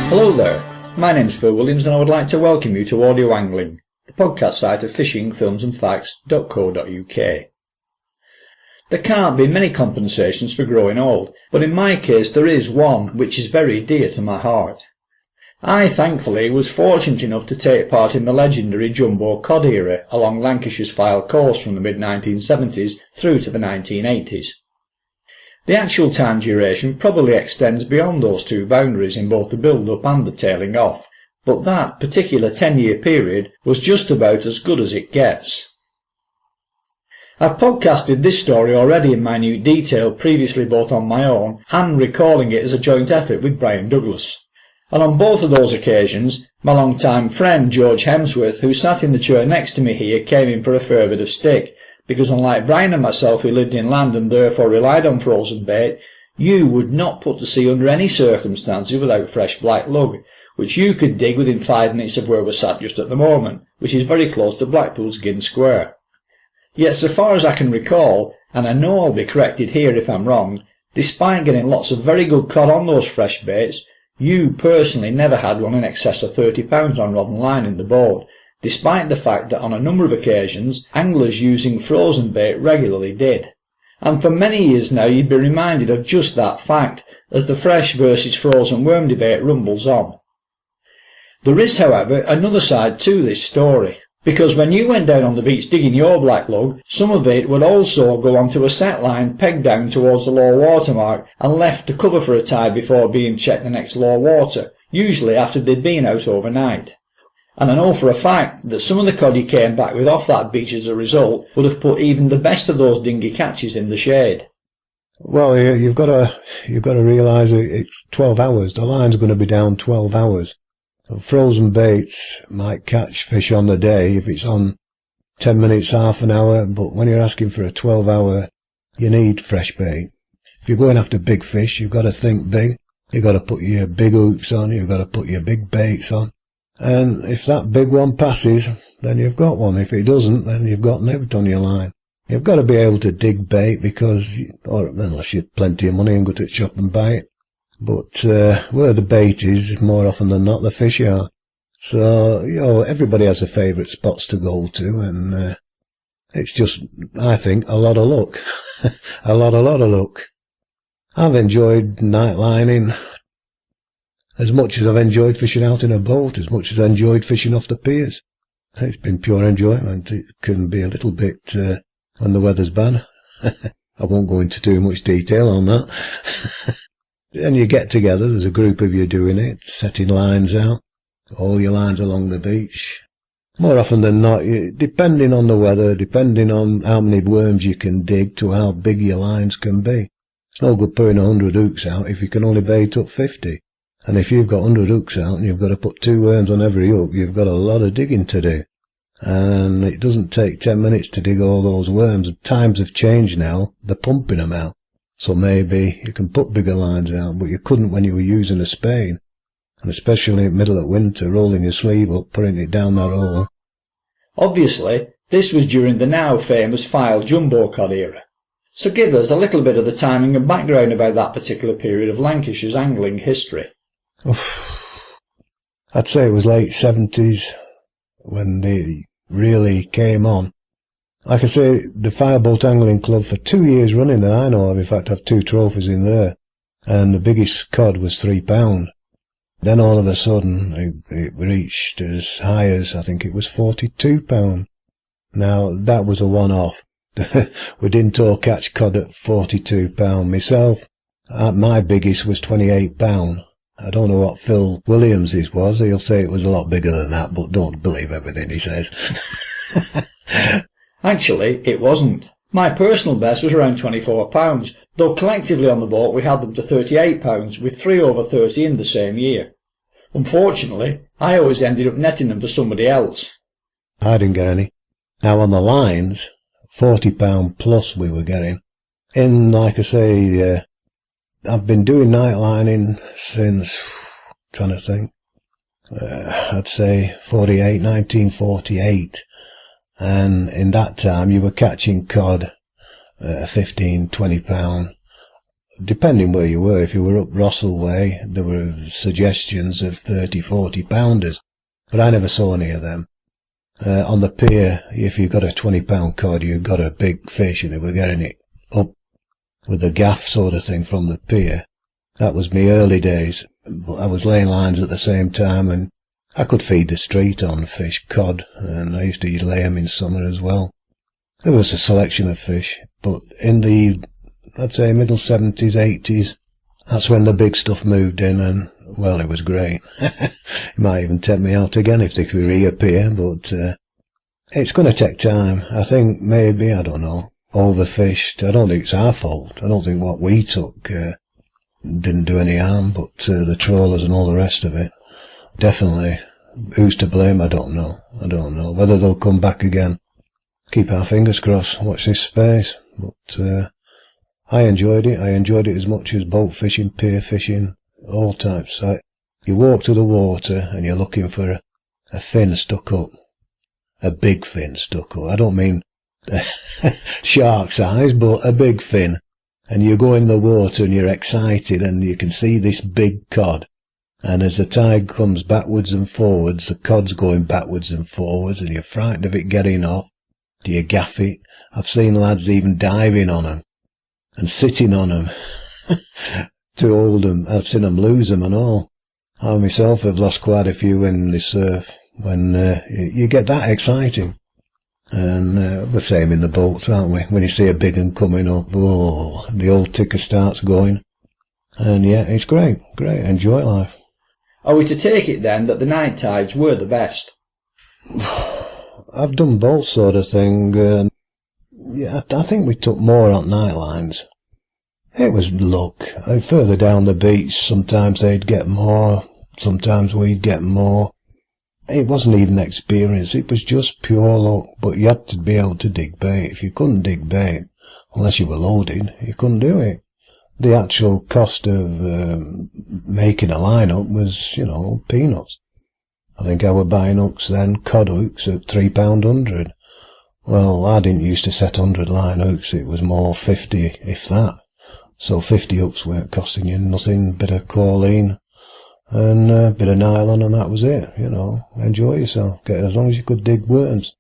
Hello there, my name is Phil Williams and I would like to welcome you to Audio Angling, the podcast site of fishingfilmsandfacts.co.uk. There can't be many compensations for growing old, but in my case there is one which is very dear to my heart. I thankfully was fortunate enough to take part in the legendary Jumbo Cod era along Lancashire's Fylde Coast from the mid-1970s through to the 1980s. The actual time duration probably extends beyond those two boundaries in both the build-up and the tailing off, but that particular 10-year period was just about as good as it gets. I've podcasted this story already in minute detail previously both on my own and recalling it as a joint effort with Brian Douglas. And on both of those occasions, my long-time friend George Hemsworth, who sat in the chair next to me here, came in for a fair bit of stick, because unlike Brian and myself who lived inland and therefore relied on frozen bait, you would not put to sea under any circumstances without fresh Blacklug, which you could dig within 5 minutes of where we're sat just at the moment, which is very close to Blackpool's Gin Square. Yet so far as I can recall, and I know I'll be corrected here if I'm wrong, despite getting lots of very good cod on those fresh baits, you personally never had one in excess of £30 on rod and line in the boat, despite the fact that on a number of occasions anglers using frozen bait regularly did. And for many years now you'd be reminded of just that fact as the fresh versus frozen worm debate rumbles on. There is, however, another side to this story, because when you went down on the beach digging your Blacklug, some of it would also go onto a set line pegged down towards the low water mark and left to cover for a tide before being checked the next low water, usually after they'd been out overnight. And I know for a fact that some of the cod you came back with off that beach as a result would have put even the best of those dinghy catches in the shade. Well, you've got to realise it's 12 hours. The line's going to be down 12 hours. So frozen baits might catch fish on the day if it's on 10 minutes, half an hour, but when you're asking for a 12-hour, you need fresh bait. If you're going after big fish, you've got to think big. You've got to put your big hooks on, you've got to put your big baits on. And if that big one passes, then you've got one. If it doesn't, then you've got nought on your line. You've got to be able to dig bait because, or unless you've plenty of money and go to the shop and buy it. But where the bait is, more often than not, the fish are. So, everybody has a favourite spots to go to, and it's just, I think, a lot of luck. a lot of luck. I've enjoyed night lining as much as I've enjoyed fishing out in a boat, as much as I enjoyed fishing off the piers. It's been pure enjoyment. It can be a little bit when the weather's bad. I won't go into too much detail on that. And you get together, there's a group of you doing it, setting lines out, all your lines along the beach. More often than not, depending on the weather, depending on how many worms you can dig to how big your lines can be. It's no good putting 100 hooks out if you can only bait up 50. And if you've got 100 hooks out and you've got to put 2 worms on every hook, you've got a lot of digging to do. And it doesn't take 10 minutes to dig all those worms. Times have changed now, they're pumping them out. So maybe you can put bigger lines out, but you couldn't when you were using a spade. And especially in the middle of winter, rolling your sleeve up, putting it down that hole. Obviously, this was during the now famous Fylde Jumbo Cod era. So give us a little bit of the timing and background about that particular period of Lancashire's angling history. I'd say it was late 70s when they really came on. Like I say, the Fireboat Angling Club for 2 years running that I know of, in fact I have 2 trophies in there, and the biggest cod was £3. Then all of a sudden it reached as high as, I think it was £42. Now that was a one-off. We didn't all catch cod at £42 myself. My biggest was £28. I don't know what Phil Williams' was. He'll say it was a lot bigger than that, but don't believe everything he says. Actually, it wasn't. My personal best was around £24, though collectively on the boat we had them to £38, with 3 over 30 in the same year. Unfortunately, I always ended up netting them for somebody else. I didn't get any. Now on the lines, £40 plus we were getting. In, like I say, I've been doing night lining since, trying to think, I'd say 1948. And in that time you were catching cod, 15, £20 depending where you were, if you were up Rossall way, there were suggestions of 30, 40 pounders, but I never saw any of them. On the pier, if you got a 20-pound cod, you got a big fish, and they were getting it up with a gaff sort of thing from the pier. That was me early days, but I was laying lines at the same time, and I could feed the street on fish, cod, and I used to lay them in summer as well. There was a selection of fish, but in the, I'd say, middle 70s, 80s, that's when the big stuff moved in, and, well, it was great. It might even tempt me out again if they could reappear, but it's going to take time. I think maybe, I don't know, overfished. I don't think it's our fault. I don't think what we took didn't do any harm, but the trawlers and all the rest of it, definitely. Who's to blame? I don't know. Whether they'll come back again. Keep our fingers crossed. Watch this space. But I enjoyed it. I enjoyed it as much as boat fishing, pier fishing, all types. You walk to the water and you're looking for a fin stuck up. A big fin stuck up. I don't mean shark size, but a big fin. And you go in the water and you're excited and you can see this big cod. And as the tide comes backwards and forwards, the cod's going backwards and forwards, and you're frightened of it getting off. Do you gaff it? I've seen lads even diving on them and sitting on them to hold them. I've seen them lose them and all. I myself have lost quite a few in the surf when you get that exciting. And the same in the boats, aren't we? When you see a big one coming up, oh, the old ticker starts going. And yeah, it's great. Enjoy life. Are we to take it then that the night tides were the best? I've done both sort of thing. Yeah, I think we took more on night lines. It was luck. Further down the beach, sometimes they'd get more, sometimes we'd get more. It wasn't even experience, it was just pure luck, but you had to be able to dig bait. If you couldn't dig bait, unless you were loaded, you couldn't do it. The actual cost of making a line-up was, peanuts. I think I were buying hooks then, cod hooks, at £3.100. Well, I didn't used to set 100 line hooks, it was more 50, if that. So 50 hooks weren't costing you nothing, bit of choline and a bit of nylon, and that was it, Enjoy yourself, get as long as you could dig worms.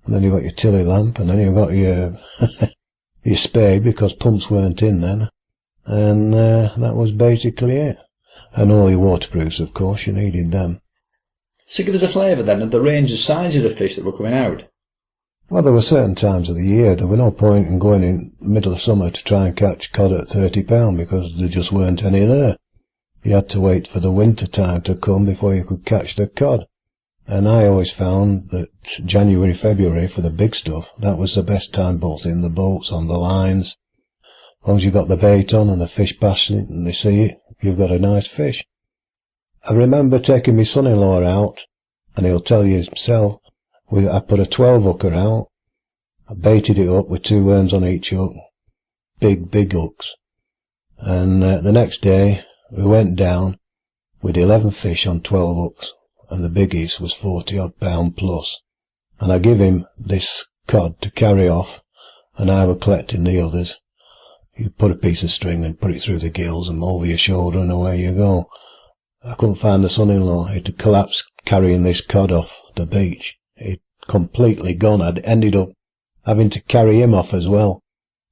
And then you got your tilly lamp, and then you got your your spade, because pumps weren't in then. And that was basically it. And all your waterproofs, of course, you needed them. So give us a flavour then of the range of sizes of fish that were coming out. Well, there were certain times of the year. There were no point in going in the middle of summer to try and catch cod at £30 because there just weren't any there. You had to wait for the winter time to come before you could catch the cod. And I always found that January, February, for the big stuff, that was the best time, both in the boats, on the lines. As long as you've got the bait on and the fish passing it and they see it, you've got a nice fish. I remember taking my son-in-law out, and he'll tell you himself, I put a 12-hooker out, I baited it up with 2 worms on each hook, big hooks. And the next day, we went down with 11 fish on 12 hooks, and the biggest was 40-odd pound plus. And I give him this cod to carry off, and I were collecting the others. You put a piece of string and put it through the gills and over your shoulder, and away you go. I couldn't find the son-in-law. It had collapsed carrying this cod off the beach. It completely gone. I'd ended up having to carry him off as well.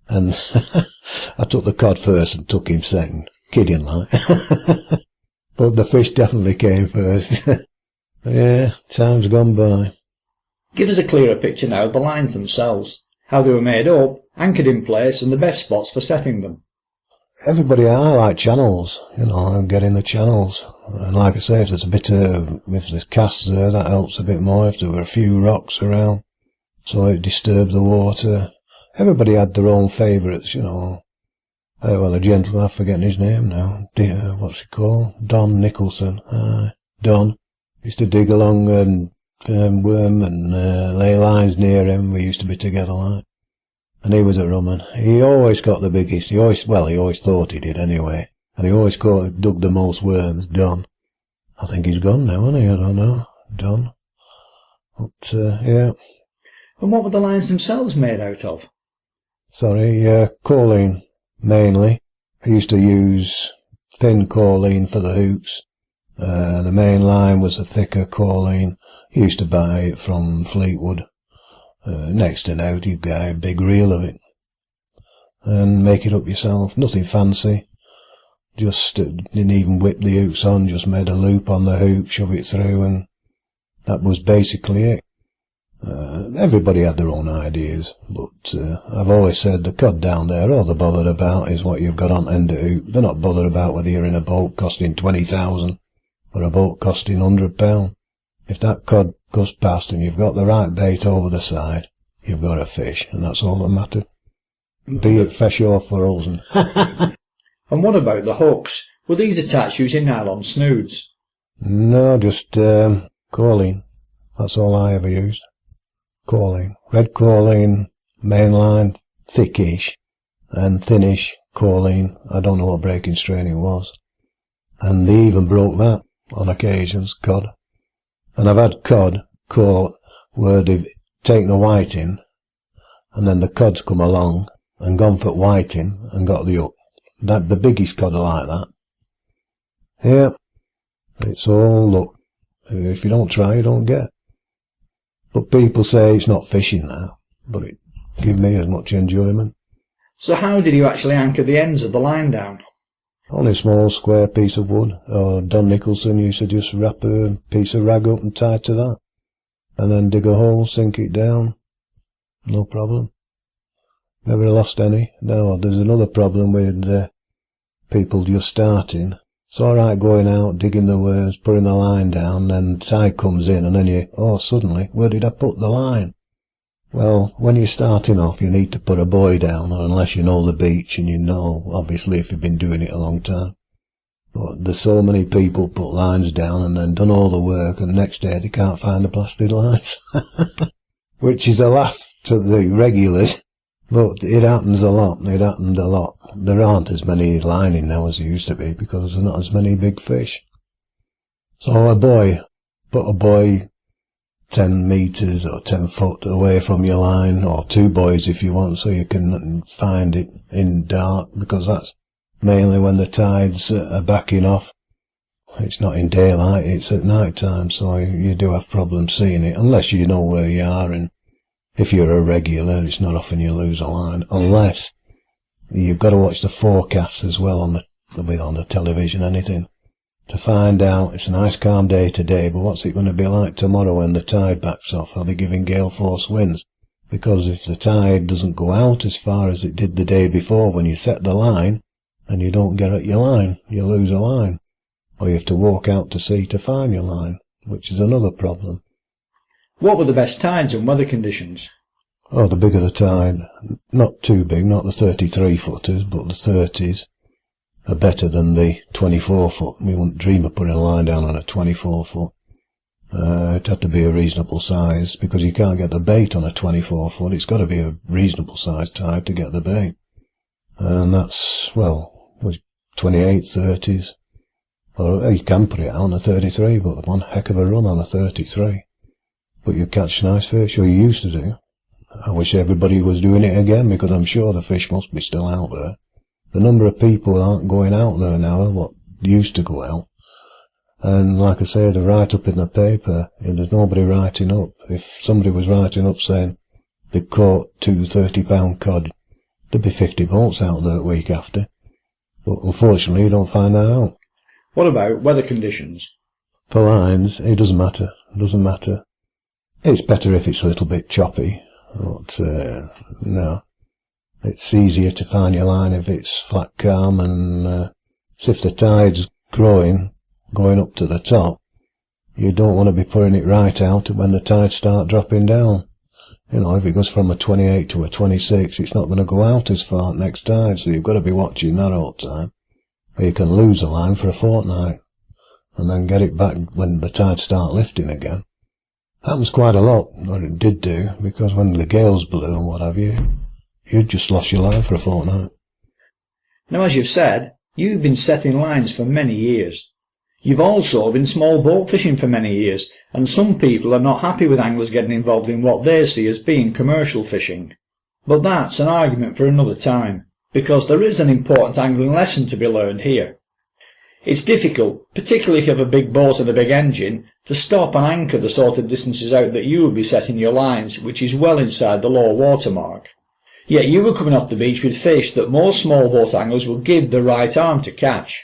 And I took the cod first and took him second. Kidding like. But the fish definitely came first. Yeah, time's gone by. Give us a clearer picture now of the lines themselves, how they were made up, anchored in place, and the best spots for setting them. I like channels, and getting the channels. And like I say, if there's casts there, that helps a bit more. If there were a few rocks around, so it disturbed the water. Everybody had their own favourites, a gentleman, I'm forgetting his name now. What's he called? Don Nicholson. Don. Used to dig along and worm and lay lines near him. We used to be together like. And he was a rumman. He always got the biggest. He always thought he did anyway. And he always dug the most worms, Don. I think he's gone now, hasn't he? I don't know. Don. But, yeah. And what were the lines themselves made out of? Sorry, choline, mainly. I used to use thin choline for the hooks. The main line was a thicker choline. I used to buy it from Fleetwood. Next to now, you buy a big reel of it and make it up yourself. Nothing fancy. Just didn't even whip the hooks on, just made a loop on the hook, shove it through, and that was basically it. Everybody had their own ideas, but I've always said the cod down there, all they're bothered about is what you've got on end of hook. They're not bothered about whether you're in a boat costing 20,000 or a boat costing £100. If that cod goes past and you've got the right bait over the side, you've got a fish, and that's all that matters. Be it fish or frozen. And what about the hooks? Were these attached using nylon snoods? No, just choline. That's all I ever used. Choline. Red choline, mainline, thickish, and thinnish choline. I don't know what breaking strain it was. And they even broke that on occasions, cod. And I've had cod caught where they've taken the whiting, and then the cod's come along and gone for whiting and got the hook. That the biggest cod are like that. Yeah, it's all luck. If you don't try, you don't get. But people say it's not fishing now, but it gives me as much enjoyment. So how did you actually anchor the ends of the line down? On a small square piece of wood, or Don Nicholson used to just wrap a piece of rag up and tie to that, and then dig a hole, sink it down. No problem. Never lost any. Now, there's another problem with people just starting. It's alright going out, digging the worms, putting the line down, then tide comes in, and then suddenly, where did I put the line? Well, when you're starting off, you need to put a buoy down, unless you know the beach, and you know, obviously, if you've been doing it a long time. But there's so many people put lines down and then done all the work, and next day they can't find the blasted lines. Which is a laugh to the regulars, but it happens a lot. It happened a lot. There aren't as many lining now as there used to be, because there's not as many big fish. So put a buoy 10 metres or 10 foot away from your line, or 2 buoys if you want, so you can find it in dark, because that's mainly when the tides are backing off. It's not in daylight, it's at night time, so you do have problems seeing it, unless you know where you are, and if you're a regular, it's not often you lose a line, unless you've got to watch the forecasts as well on the television, anything, to find out. It's a nice calm day today, but what's it going to be like tomorrow when the tide backs off? Are they giving gale force winds? Because if the tide doesn't go out as far as it did the day before when you set the line, and you don't get at your line, you lose a line. Or you have to walk out to sea to find your line, which is another problem. What were the best tides and weather conditions? Oh, the bigger the tide. Not too big, not the 33-footers, but the 30s are better than the 24-foot. We wouldn't dream of putting a line down on a 24-foot. It had to be a reasonable size, because you can't get the bait on a 24-foot. It's got to be a reasonable size tide to get the bait. And that's, was 28, 30s. Or you can put it on a 33, but one heck of a run on a 33. But you catch nice fish, or you used to do. I wish everybody was doing it again, because I'm sure the fish must be still out there. The number of people aren't going out there now, what used to go out. And like I say, they write up in the paper, and there's nobody writing up. If somebody was writing up saying they caught 2 30-pound cod, there'd be 50 boats out there the week after. But unfortunately, you don't find that out. What about weather conditions? For lines, it doesn't matter. It doesn't matter. It's better if it's a little bit choppy. But, no. It's easier to find your line if it's flat calm, and if the tide's going up to the top, you don't want to be putting it right out when the tides start dropping down. You know, if it goes from a 28 to a 26, it's not going to go out as far next tide, so you've got to be watching that all the time. Or you can lose a line for a fortnight, and then get it back when the tides start lifting again. Happens quite a lot, or it did do, because when the gales blew and what have you, you just lost your line for a fortnight. Now, as you've said, you've been setting lines for many years. You've also been small boat fishing for many years, and some people are not happy with anglers getting involved in what they see as being commercial fishing. But that's an argument for another time. because there is an important angling lesson to be learned here. It's difficult, particularly if you have a big boat and a big engine, to stop and anchor the sort of distances out that you would be setting your lines, which is well inside the low water mark. Yet you were coming off the beach with fish that most small boat anglers will give the right arm to catch.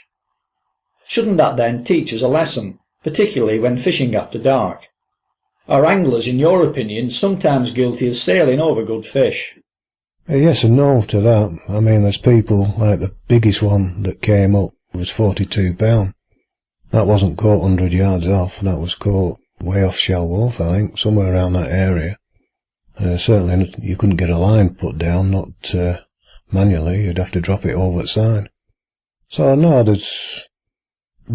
Shouldn't that then teach us a lesson, particularly when fishing after dark? Are anglers, in your opinion, sometimes guilty of sailing over good fish? Yes and no to that. I mean, there's people, like the biggest one that came up was 42 pound. That wasn't caught 100 yards off, that was caught way off Shell Wharf, I think, somewhere around that area. Certainly you couldn't get a line put down, not manually, you'd have to drop it over the side. So no, there's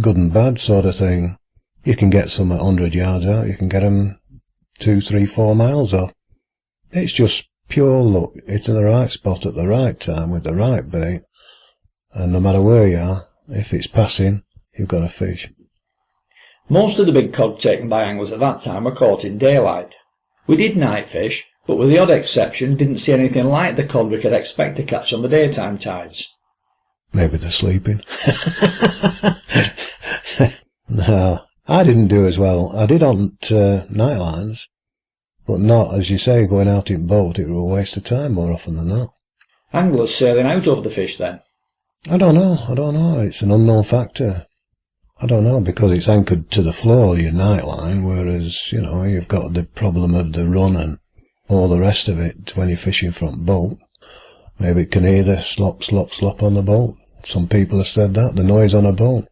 good and bad sort of thing. You can get some at 100 yards out, you can get them 2, 3, 4 miles off. It's just pure luck. It's in the right spot at the right time with the right bait, and no matter where you are, if it's passing, you've got a fish. Most of the big cod taken by anglers at that time were caught in daylight. We did night fish, but with the odd exception didn't see anything like the cod we could expect to catch on the daytime tides. Maybe they're sleeping. No, I didn't do as well. I did on night lines, but not, as you say, going out in boat. It was a waste of time more often than not. Anglers sailing out over the fish then? I don't know. It's an unknown factor. I don't know, because it's anchored to the floor, your night line, whereas, you know, you've got the problem of the run and all the rest of it when you're fishing from boat. Maybe it can hear the slop, slop, slop on the boat. Some people have said that, the noise on a boat.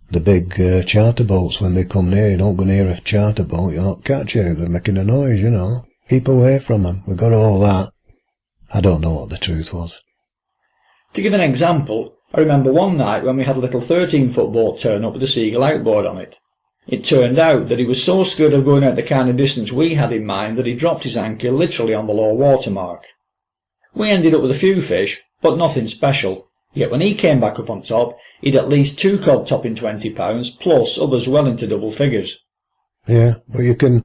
The big charter boats, when they come near, you don't go near a charter boat, you'll not catch it. They're making a noise, you know. Keep away from them. We've got all that. I don't know what the truth was. To give an example, I remember one night when we had a little 13-foot boat turn up with a Seagull outboard on it. It turned out that he was so scared of going out the kind of distance we had in mind that he dropped his anchor literally on the low water mark. We ended up with a few fish, but nothing special. Yet when he came back up on top, he'd at least 2 cod topping 20 pounds, plus others well into double figures. Yeah, but you can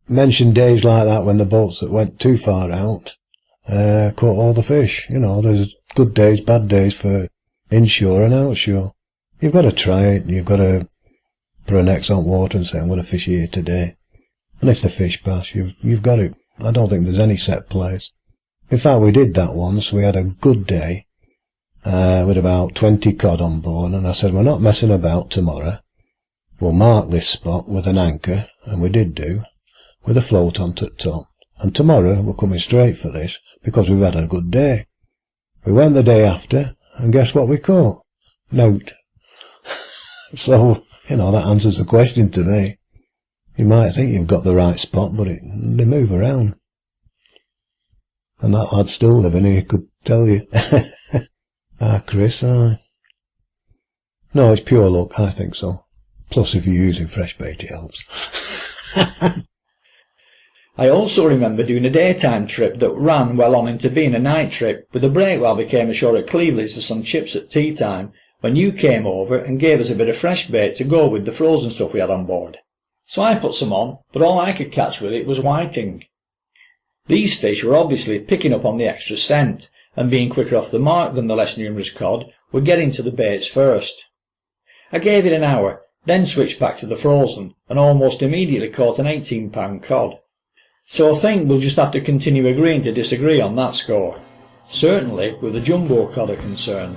mention days like that when the boats that went too far out caught all the fish. You know, there's good days, bad days for inshore and outshore. You've got to try it. You've got to put an X on water and say, I'm going to fish here today. And if the fish pass, you've got it. I don't think there's any set place. In fact, we did that once. We had a good day with about 20 cod on board, and I said, we're not messing about tomorrow. We'll mark this spot with an anchor, and we did do, with a float on to the top. And tomorrow we're coming straight for this, because we've had a good day. We went the day after, and guess what we caught? Note. So, you know, that answers the question to me. You might think you've got the right spot, but they move around. And that lad's still living here, could tell you. Chris, No, it's pure luck, I think so. Plus, if you're using fresh bait, it helps. I also remember doing a daytime trip that ran well on into being a night trip, with a break while we came ashore at Cleveley's for some chips at tea time, when you came over and gave us a bit of fresh bait to go with the frozen stuff we had on board. So I put some on, but all I could catch with it was whiting. These fish were obviously picking up on the extra scent, and being quicker off the mark than the less numerous cod, were getting to the baits first. I gave it an hour, then switched back to the frozen, and almost immediately caught an 18-pound cod. So I think we'll just have to continue agreeing to disagree on that score. Certainly, with the jumbo cod are concerned.